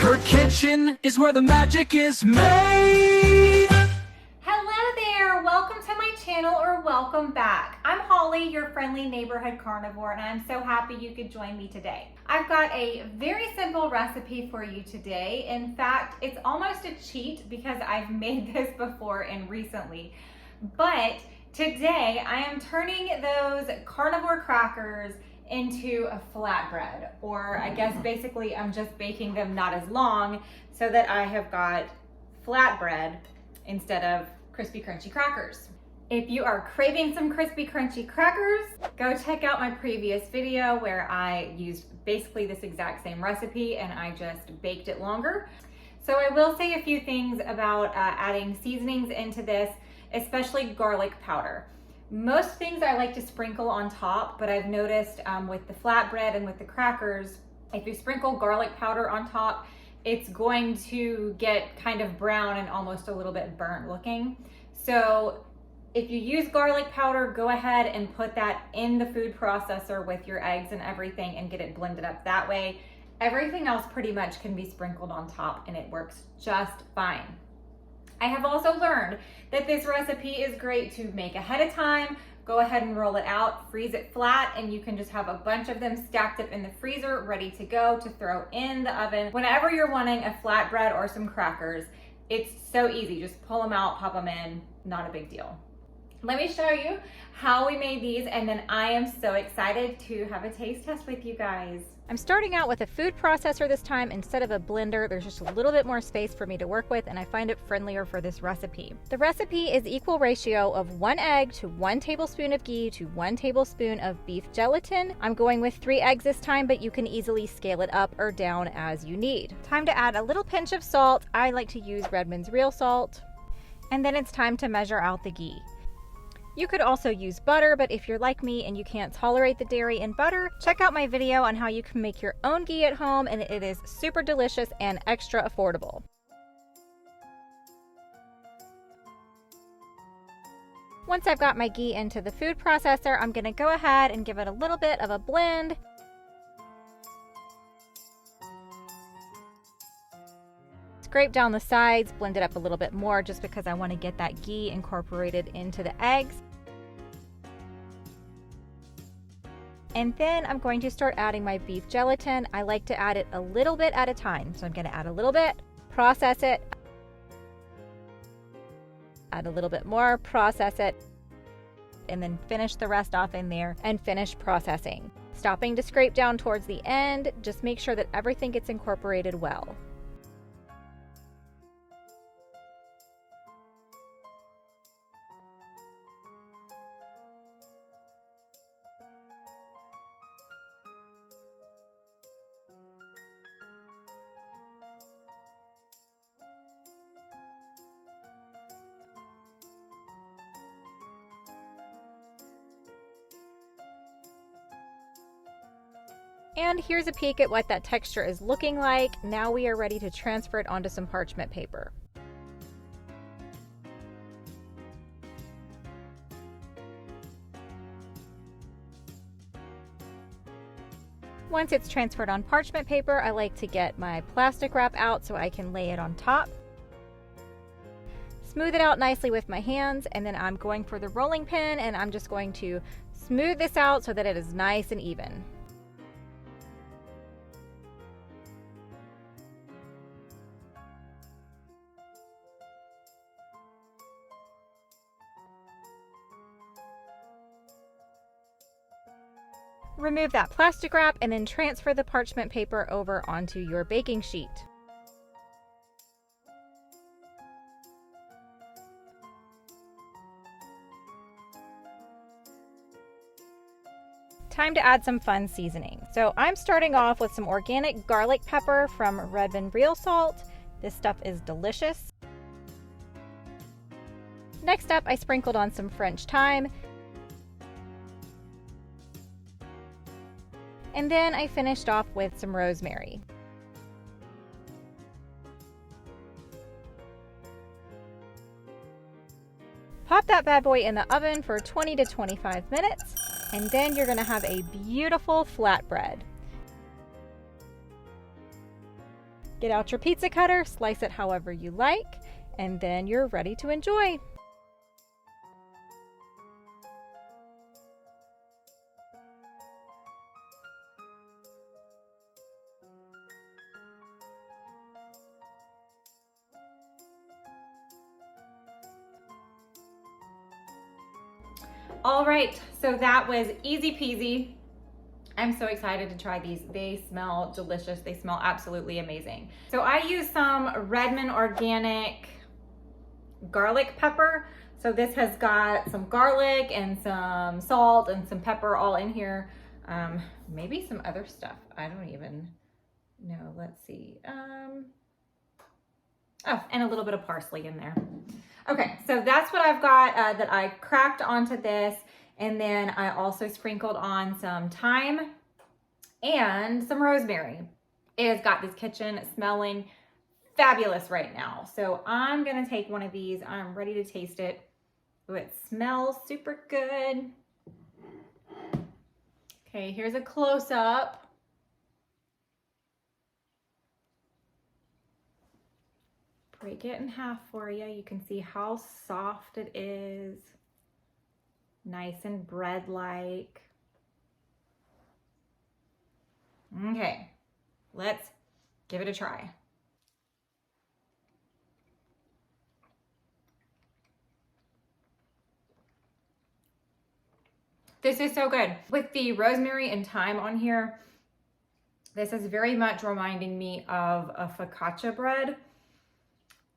Her kitchen is where the magic is made. Hello there, welcome to my channel or welcome back. I'm Holly, your friendly neighborhood carnivore, and I'm so happy you could join me today. I've got a very simple recipe for you today. In fact, it's almost a cheat because I've made this before and recently. But today I am turning those carnivore crackers into a flatbread, or I guess basically I'm just baking them not as long so that I have got flatbread instead of crispy crunchy crackers. If you are craving some crispy crunchy crackers, go check out my previous video where I used basically this exact same recipe and I just baked it longer. So I will say a few things about adding seasonings into this, especially garlic powder. Most things I like to sprinkle on top, but I've noticed with the flatbread and with the crackers, if you sprinkle garlic powder on top, it's going to get kind of brown and almost a little bit burnt looking. So if you use garlic powder, go ahead and put that in the food processor with your eggs and everything and get it blended up that way. Everything else pretty much can be sprinkled on top and it works just fine. I have also learned that this recipe is great to make ahead of time. Go ahead and roll it out, freeze it flat, and you can just have a bunch of them stacked up in the freezer, ready to go to throw in the oven. Whenever you're wanting a flatbread or some crackers, it's so easy. Just pull them out, pop them in, not a big deal. Let me show you how we made these, and then I am so excited to have a taste test with you guys. I'm starting out with a food processor this time instead of a blender. There's just a little bit more space for me to work with, and I find it friendlier for this recipe. The recipe is equal ratio of 1 egg to 1 tablespoon of ghee to 1 tablespoon of beef gelatin. I'm going with 3 eggs this time, but you can easily scale it up or down as you need. Time to add a little pinch of salt. I like to use Redmond's real salt. And then it's time to measure out the ghee. You could also use butter, but if you're like me and you can't tolerate the dairy in butter, check out my video on how you can make your own ghee at home, and it is super delicious and extra affordable. Once I've got my ghee into the food processor, I'm going to go ahead and give it a little bit of a blend. Scrape down the sides, blend it up a little bit more just because I want to get that ghee incorporated into the eggs. And then I'm going to start adding my beef gelatin. I like to add it a little bit at a time. So I'm going to add a little bit, process it, add a little bit more, process it, and then finish the rest off in there and finish processing. Stopping to scrape down towards the end, just make sure that everything gets incorporated well. And here's a peek at what that texture is looking like. Now we are ready to transfer it onto some parchment paper. Once it's transferred on parchment paper, I like to get my plastic wrap out so I can lay it on top. Smooth it out nicely with my hands, and then I'm going for the rolling pin and I'm just going to smooth this out so that it is nice and even. Remove that plastic wrap and then transfer the parchment paper over onto your baking sheet. Time to add some fun seasoning. So I'm starting off with some organic garlic pepper from Redmond Real Salt. This stuff is delicious. Next up, I sprinkled on some French thyme. And then I finished off with some rosemary. Pop that bad boy in the oven for 20 to 25 minutes, and then you're gonna have a beautiful flatbread. Get out your pizza cutter, slice it however you like, and then you're ready to enjoy. All right, so that was easy peasy. I'm so excited to try these. They smell delicious. They smell absolutely amazing. So I use some Redmond organic garlic pepper. So this has got some garlic and some salt and some pepper all in here. Maybe some other stuff. I don't even know. Let's see. Oh, and a little bit of parsley in there. Okay, so that's what I've got that I cracked onto this. And then I also sprinkled on some thyme and some rosemary. It has got this kitchen smelling fabulous right now. So I'm gonna take one of these. I'm ready to taste it. Ooh, it smells super good. Okay, here's a close-up. Break it in half for you. You can see how soft it is. Nice and bread-like. Okay, let's give it a try. This is so good. With the rosemary and thyme on here, this is very much reminding me of a focaccia bread,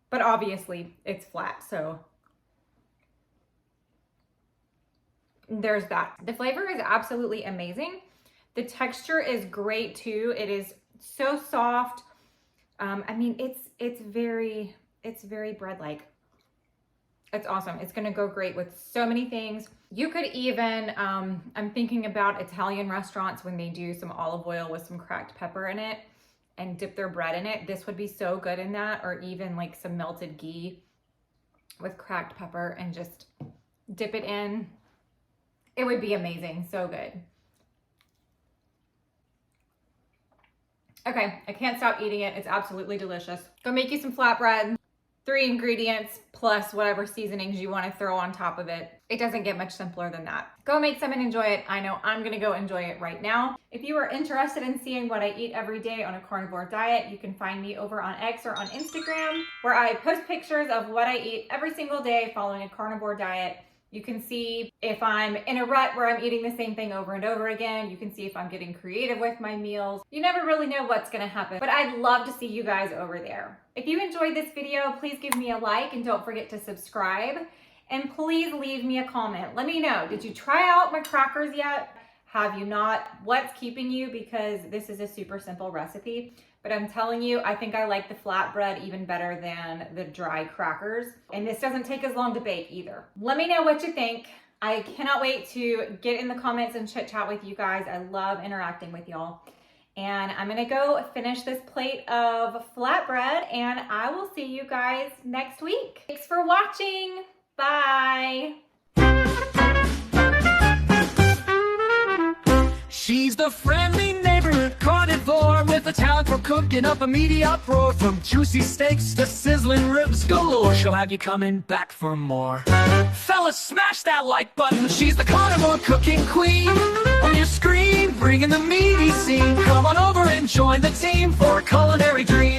but obviously it's flat, so there's that. The flavor is absolutely amazing. The texture is great too. It is so soft. I mean, it's very bread-like. It's awesome. It's gonna go great with so many things. You could even, I'm thinking about Italian restaurants when they do some olive oil with some cracked pepper in it and dip their bread in it. This would be so good in that, or even like some melted ghee with cracked pepper and just dip it in. It would be amazing, so good. Okay, I can't stop eating it. It's absolutely delicious. Go make you some flatbread. 3 ingredients plus whatever seasonings you want to throw on top of it. It doesn't get much simpler than that. Go make some and enjoy it. I know I'm gonna go enjoy it right now. If you are interested in seeing what I eat every day on a carnivore diet, you can find me over on X or on Instagram, where I post pictures of what I eat every single day following a carnivore diet. You can see if I'm in a rut where I'm eating the same thing over and over again. You can see if I'm getting creative with my meals. You never really know what's gonna happen, but I'd love to see you guys over there. If you enjoyed this video, please give me a like and don't forget to subscribe. And please leave me a comment. Let me know, did you try out my crackers yet? Have you not? What's keeping you? Because this is a super simple recipe. But I'm telling you, I think I like the flatbread even better than the dry crackers. And this doesn't take as long to bake either. Let me know what you think. I cannot wait to get in the comments and chit chat with you guys. I love interacting with y'all. And I'm gonna go finish this plate of flatbread and I will see you guys next week. Thanks for watching. Bye. She's the friendly neighborhood carnivore with a talent for cooking up a meaty uproar. From juicy steaks to sizzling ribs galore, she'll have you coming back for more. Fellas, smash that like button. She's the carnivore cooking queen. On your screen, bringing the meaty scene. Come on over and join the team for a culinary dream.